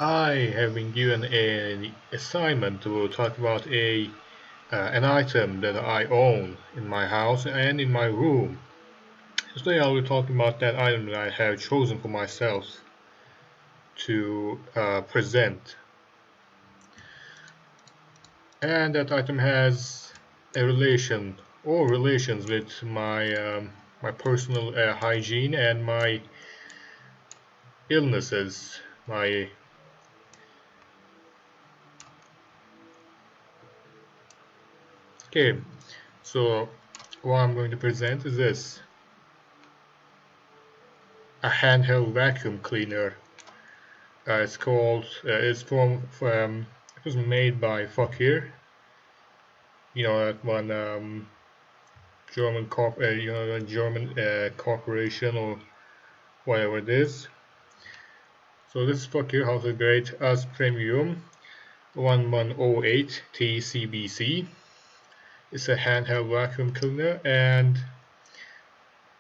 I have been given an assignment to talk about an item that I own in my house and in my room. Today I will be talking about that item that I have chosen for myself to present. And that item has a relation or relations with my personal hygiene and my illnesses, my Okay, so what I'm going to present is this: a handheld vacuum cleaner. It was made by Fakir, that one German corporation or whatever it is. So this Fakir has a great as Premium 1108 TCBC. It's a handheld vacuum cleaner, and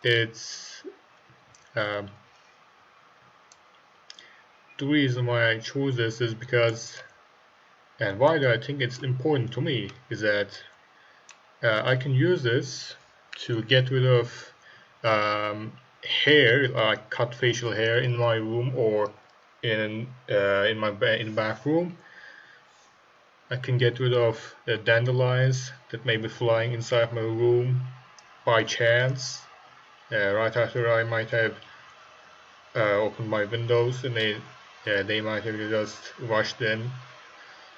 it's um, the reason why I chose this is because, and why do I think it's important to me, is that I can use this to get rid of hair, like cut facial hair in my room or in the bathroom. I can get rid of dandelions that may be flying inside my room by chance, right after I might have opened my windows, and they might have just rushed in,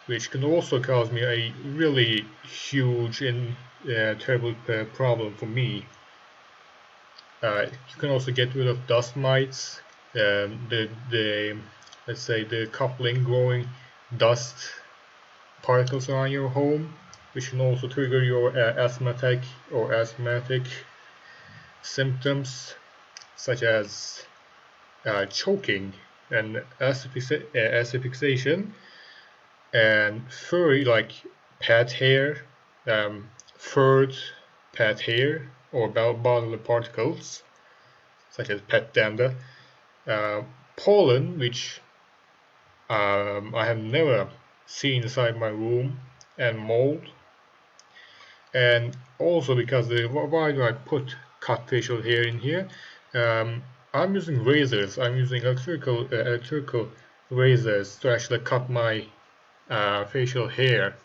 which can also cause me a really huge and terrible problem for me. You can also get rid of dust mites, the let's say the coupling growing dust particles around your home, which can also trigger your asthmatic symptoms such as choking and asphyxiation, and furry like pet hair, furred pet hair, or bodily particles such as pet dander, pollen, which I have never seen inside my room, and mold. And also, because why do I put cut facial hair in here? I'm using razors. I'm using electrical razors to actually cut my facial hair.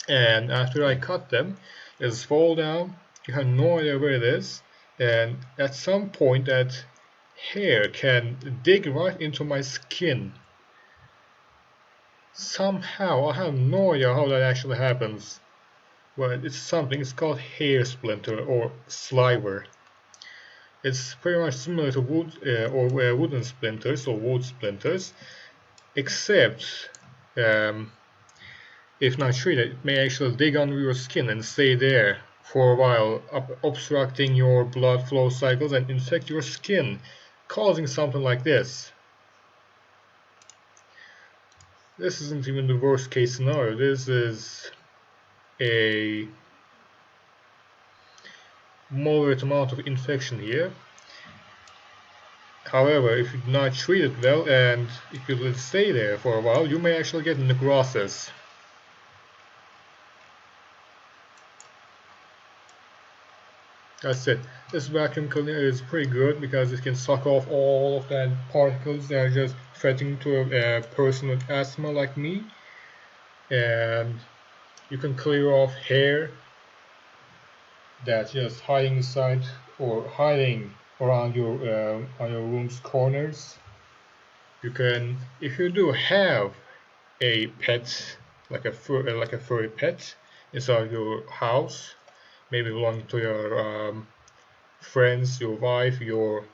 And after I cut them, it just fall down. You have no idea where it is. And at some point, that hair can dig right into my skin. Somehow, I have no idea how that actually happens. Well, it's called hair splinter or sliver. It's pretty much similar to wooden splinters or wood splinters, except if not treated, it may actually dig under your skin and stay there for a while, obstructing your blood flow cycles and infect your skin, causing something like this. This isn't even the worst case scenario. This is a moderate amount of infection here. However, if you do not treat it well and if you let it stay there for a while, you may actually get necrosis. That's it. This vacuum cleaner is pretty good because it can suck off all of that particles that are just threatening to a person with asthma like me. And you can clear off hair that's just hiding inside or hiding around on your room's corners. You can, if you do have a pet, like a furry pet inside your house, maybe belonging to your friends, your wife, your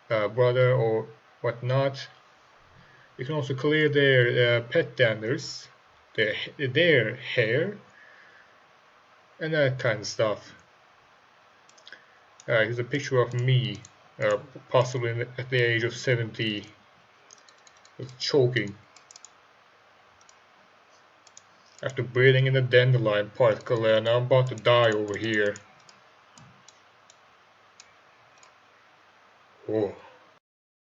brother, or whatnot. You can also clear their pet danders, their hair, and that kind of stuff. Here's a picture of me, possibly at the age of 70, with choking after breathing in a dandelion particle, and I'm about to die over here. Oh.